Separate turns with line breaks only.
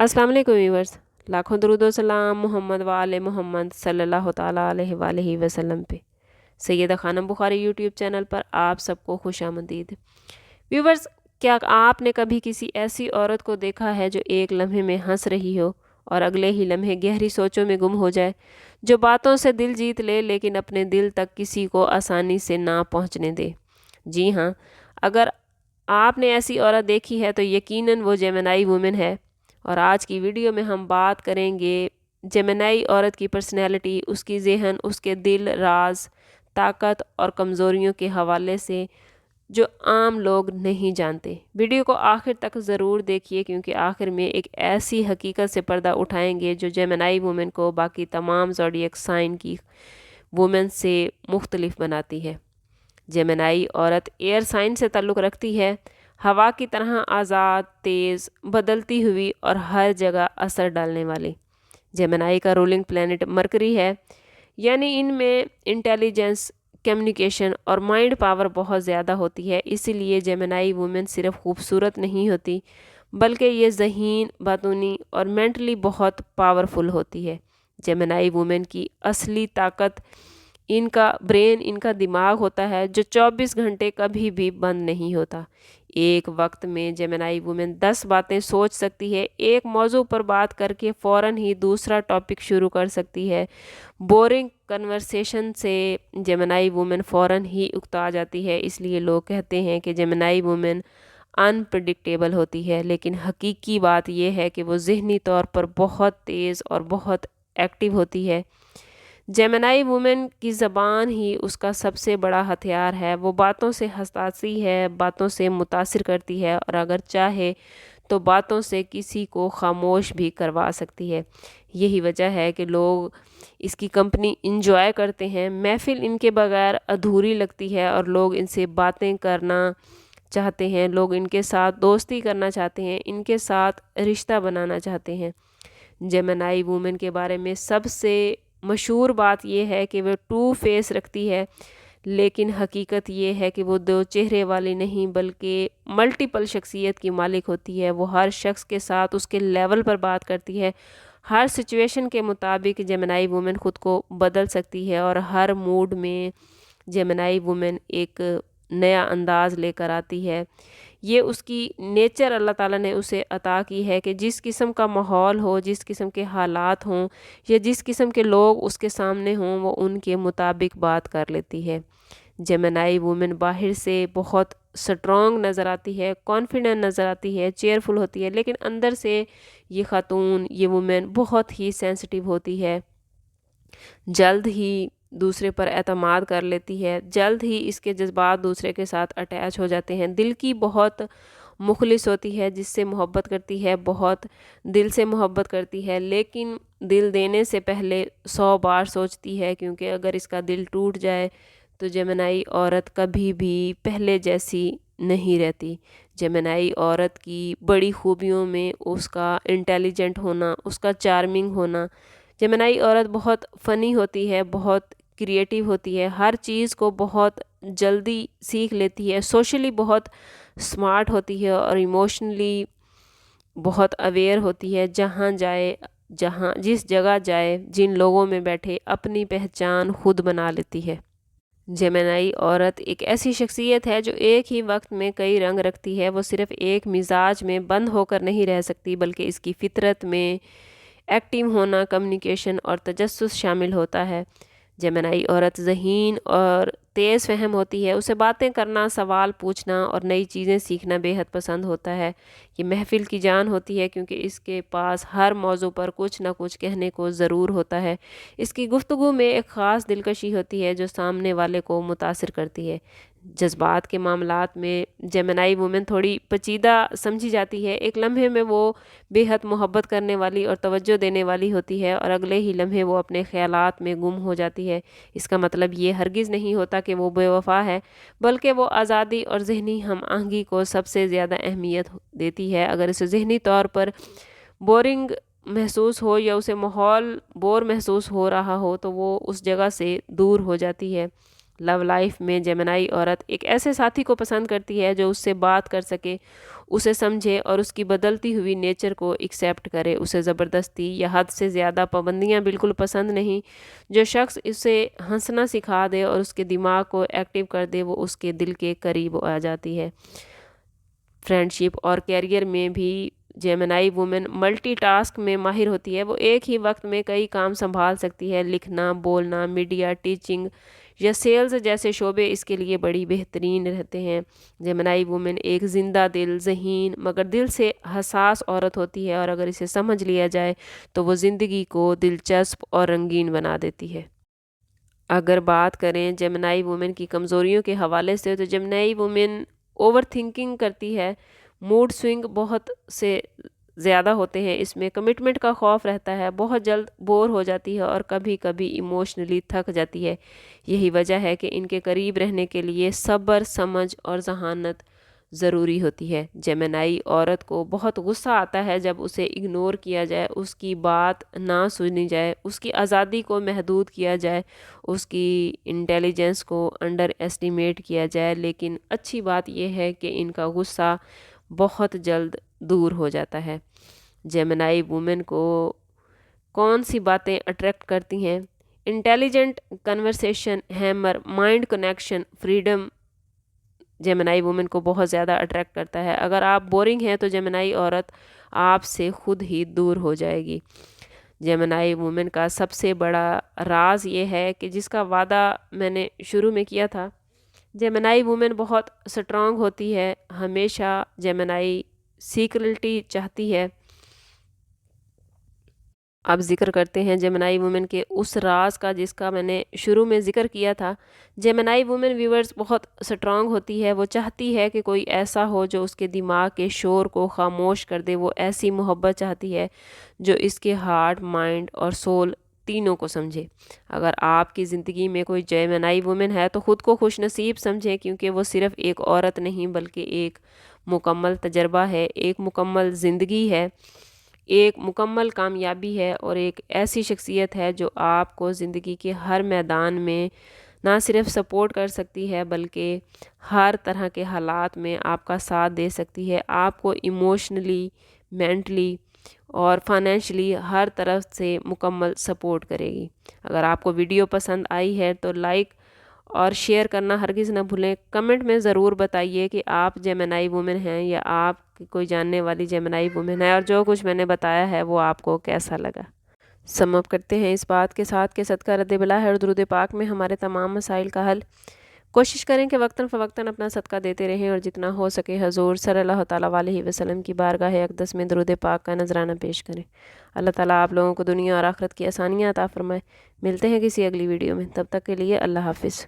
अस्सलाम वालेकुम व्यूअर्स। लाखों दरूद व सलाम मोहम्मद व आले मोहम्मद सल्लल्लाहु ताला अलैहि वसल्लम पे। सैयदा खानम बुखारी यूट्यूब चैनल पर आप सबको खुशामदीद। व्यूअर्स, क्या आपने कभी किसी ऐसी औरत को देखा है जो एक लम्हे में हंस रही हो और अगले ही लम्हे गहरी सोचों में गुम हो जाए, जो बातों से दिल जीत ले लेकिन अपने दिल तक किसी को आसानी से ना पहुंचने दे? जी हाँ, अगर आपने ऐसी औरत देखी है तो यकीनन वो जेमिनाई वुमेन है। और आज की वीडियो में हम बात करेंगे जेमिनाई औरत की पर्सनैलिटी, उसकी जहन, उसके दिल, राज, ताकत और कमज़ोरियों के हवाले से, जो आम लोग नहीं जानते। वीडियो को आखिर तक ज़रूर देखिए क्योंकि आखिर में एक ऐसी हकीकत से पर्दा उठाएंगे जो जेमिनाई वुमेन को बाकी तमाम ज़ोडिएक साइन की वुमेन से मुख्तलिफ बनाती है। जेमिनाई औरत एयर साइन से ताल्लुक़ रखती है, हवा की तरह आज़ाद, तेज़, बदलती हुई और हर जगह असर डालने वाली। जेमिनाई का रूलिंग प्लैनेट मरकरी है, यानी इनमें इंटेलिजेंस, कम्युनिकेशन और माइंड पावर बहुत ज़्यादा होती है। इसीलिए जेमिनाई वुमेन सिर्फ खूबसूरत नहीं होती बल्कि ये ज़हीन, बातूनी और मेंटली बहुत पावरफुल होती है। जेमिनाई वुमेन की असली ताकत इनका ब्रेन, इनका दिमाग होता है जो 24 घंटे कभी भी बंद नहीं होता। एक वक्त में जेमिनाई वुमेन 10 बातें सोच सकती है, एक मौजू पर बात करके फ़ौरन ही दूसरा टॉपिक शुरू कर सकती है। बोरिंग कन्वर्सेशन से जेमिनाई वुमेन फ़ौरन ही उकता जाती है। इसलिए लोग कहते हैं कि जेमिनाई वुमेन अनप्रिडिक्टेबल होती है, लेकिन हकीकी बात यह है कि वो ज़हनी तौर पर बहुत तेज़ और बहुत एक्टिव होती है। जेमिनाई वुमेन की ज़बान ही उसका सबसे बड़ा हथियार है। वो बातों से हँसाती है, बातों से मुतासिर करती है और अगर चाहे तो बातों से किसी को खामोश भी करवा सकती है। यही वजह है कि लोग इसकी कंपनी इंजॉय करते हैं। महफिल इनके बगैर अधूरी लगती है और लोग इनसे बातें करना चाहते हैं, लोग इनके साथ दोस्ती करना चाहते हैं, इनके साथ रिश्ता बनाना चाहते हैं। जेमिनाई वुमेन के बारे में सबसे मशहूर बात यह है कि वो टू फेस रखती है, लेकिन हकीकत ये है कि वो दो चेहरे वाली नहीं बल्कि मल्टीपल शख्सियत की मालिक होती है। वो हर शख्स के साथ उसके लेवल पर बात करती है। हर सिचुएशन के मुताबिक जेमिनाई वुमेन ख़ुद को बदल सकती है और हर मूड में जेमिनाई वुमेन एक नया अंदाज़ लेकर आती है। ये उसकी नेचर अल्लाह ताला ने उसे अता की है कि जिस किस्म का माहौल हो, जिस किस्म के हालात हों या जिस किस्म के लोग उसके सामने हों, वो उनके मुताबिक बात कर लेती है। जेमिनाई वुमेन बाहर से बहुत स्ट्रॉन्ग नज़र आती है, कॉन्फिडेंट नज़र आती है, चेयरफुल होती है, लेकिन अंदर से ये ख़ातून, ये वुमेन बहुत ही सेंसिटिव होती है। जल्द ही दूसरे पर एतमाद कर लेती है, जल्द ही इसके जज्बात दूसरे के साथ अटैच हो जाते हैं। दिल की बहुत मुखलिस होती है, जिससे मोहब्बत करती है, बहुत दिल से मोहब्बत करती है, लेकिन दिल देने से पहले 100 बार सोचती है क्योंकि अगर इसका दिल टूट जाए तो जेमिनाई औरत कभी भी पहले जैसी नहीं रहती। जेमिनाई औरत की बड़ी खूबियों में उसका इंटेलिजेंट होना, उसका चार्मिंग होना। जेमिनाई औरत बहुत फ़नी होती है, बहुत क्रिएटिव होती है, हर चीज़ को बहुत जल्दी सीख लेती है, सोशली बहुत स्मार्ट होती है और इमोशनली बहुत अवेयर होती है। जहाँ जाए, जहाँ जिस जगह जाए, जिन लोगों में बैठे, अपनी पहचान खुद बना लेती है। जेमिनाई औरत एक ऐसी शख्सियत है जो एक ही वक्त में कई रंग रखती है। वो सिर्फ़ एक मिजाज में बंद होकर नहीं रह सकती बल्कि इसकी फ़ितरत में एक्टिव होना, कम्युनिकेशन और तजस्सुस शामिल होता है। जेमिनाई औरत ज़हीन और तेज़ फ़हम होती है। उसे बातें करना, सवाल पूछना और नई चीज़ें सीखना बेहद पसंद होता है। ये महफ़िल की जान होती है क्योंकि इसके पास हर मौजू पर कुछ ना कुछ कहने को ज़रूर होता है। इसकी गुफ्तगू में एक ख़ास दिलकशी होती है जो सामने वाले को मुतासिर करती है। जज्बात के मामलात में जेमिनाई वुमेन थोड़ी पेचीदा समझी जाती है। एक लम्हे में वो बेहद मोहब्बत करने वाली और तवज्जो देने वाली होती है और अगले ही लम्हे वो अपने ख़यालात में गुम हो जाती है। इसका मतलब ये हरगिज़ नहीं होता कि वो बेवफ़ा है, बल्कि वो आज़ादी और ज़हनी हम आहंगी को सबसे ज़्यादा अहमियत देती है। अगर इसे ज़हनी तौर पर बोरिंग महसूस हो या उसे माहौल बोर महसूस हो रहा हो तो वो उस जगह से दूर हो जाती है। लव लाइफ में जेमिनी औरत एक ऐसे साथी को पसंद करती है जो उससे बात कर सके, उसे समझे और उसकी बदलती हुई नेचर को एक्सेप्ट करे। उसे ज़बरदस्ती या हद से ज़्यादा पाबंदियाँ बिल्कुल पसंद नहीं। जो शख्स उसे हंसना सिखा दे और उसके दिमाग को एक्टिव कर दे, वो उसके दिल के करीब आ जाती है। फ्रेंडशिप और कैरियर में भी जेमिनी वुमेन मल्टीटास्क में माहिर होती है। वो एक ही वक्त में कई काम संभाल सकती है। लिखना, बोलना, मीडिया, टीचिंग या सेल्स जैसे शोबे इसके लिए बड़ी बेहतरीन रहते हैं। जेमिनी वुमेन एक जिंदा दिल, ज़हीन मगर दिल से हसास औरत होती है, और अगर इसे समझ लिया जाए तो वो ज़िंदगी को दिलचस्प और रंगीन बना देती है। अगर बात करें जेमिनी वुमेन की कमज़ोरियों के हवाले से, तो जेमिनी वुमेन ओवर थिंकिंग करती है, मूड स्विंग बहुत से ज़्यादा होते हैं, इसमें कमिटमेंट का खौफ रहता है, बहुत जल्द बोर हो जाती है और कभी कभी इमोशनली थक जाती है। यही वजह है कि इनके करीब रहने के लिए सब्र, समझ और जहानत ज़रूरी होती है। जेमिनी औरत को बहुत गुस्सा आता है जब उसे इग्नोर किया जाए, उसकी बात ना सुनी जाए, उसकी आज़ादी को महदूद किया जाए, उसकी इंटेलिजेंस को अंडर एस्टिमेट किया जाए। लेकिन अच्छी बात यह है कि इनका गुस्सा बहुत जल्द दूर हो जाता है। जेमिनी वुमेन को कौन सी बातें अट्रैक्ट करती हैं? Intelligent conversation, hammer, mind connection, freedom Gemini women को बहुत ज़्यादा अट्रैक्ट करता है। अगर आप बोरिंग हैं तो जेमिनी औरत आपसे खुद ही दूर हो जाएगी। जेमिनी वुमेन का सबसे बड़ा राज ये है कि जिसका वादा मैंने शुरू में किया था, जेमिनी वुमेन बहुत स्ट्रांग होती है। हमेशा जेमिनी सीक्रेटिविटी चाहती है। अब जिक्र करते हैं जेमिनी वुमेन के उस राज का जिसका मैंने शुरू में जिक्र किया था। जेमिनी वुमेन व्यूअर्स बहुत स्ट्रांग होती है। वो चाहती है कि कोई ऐसा हो जो उसके दिमाग के शोर को खामोश कर दे। वो ऐसी मोहब्बत चाहती है जो इसके हार्ट, माइंड और सोल तीनों को समझे। अगर आपकी ज़िंदगी में कोई जेमिनी वुमेन है तो ख़ुद को खुशनसीब समझें, क्योंकि वो सिर्फ़ एक औरत नहीं बल्कि एक मुकम्मल तजर्बा है, एक मुकम्मल ज़िंदगी है, एक मुकम्मल कामयाबी है और एक ऐसी शख्सियत है जो आपको ज़िंदगी के हर मैदान में ना सिर्फ सपोर्ट कर सकती है बल्कि हर तरह के हालात में आपका साथ दे सकती है। आपको इमोशनली, मेंटली और फाइनेंशियली हर तरफ से मुकम्मल सपोर्ट करेगी। अगर आपको वीडियो पसंद आई है तो लाइक और शेयर करना हरगिज़ ना भूलें। कमेंट में ज़रूर बताइए कि आप जेमिनी वुमेन हैं या आप कोई जानने वाली जेमिनी वुमेन है, और जो कुछ मैंने बताया है वो आपको कैसा लगा। सम अप करते हैं इस बात के साथ कि सदका रद्द बला है और दुरूद पाक में हमारे तमाम मसाइल का हल। कोशिश करें कि वक्तन फ़वक्तन अपना सदका देते रहें और जितना हो सके हजूर सल्लल्लाहु तआला अलैहि वसल्लम की बारगाह अक़दस में दुरूद पाक का नजराना पेश करें। अल्लाह ताला आप लोगों को दुनिया और आखिरत की आसानियाँ अता फरमाए। मिलते हैं किसी अगली वीडियो में, तब तक के लिए अल्लाह हाफिज़।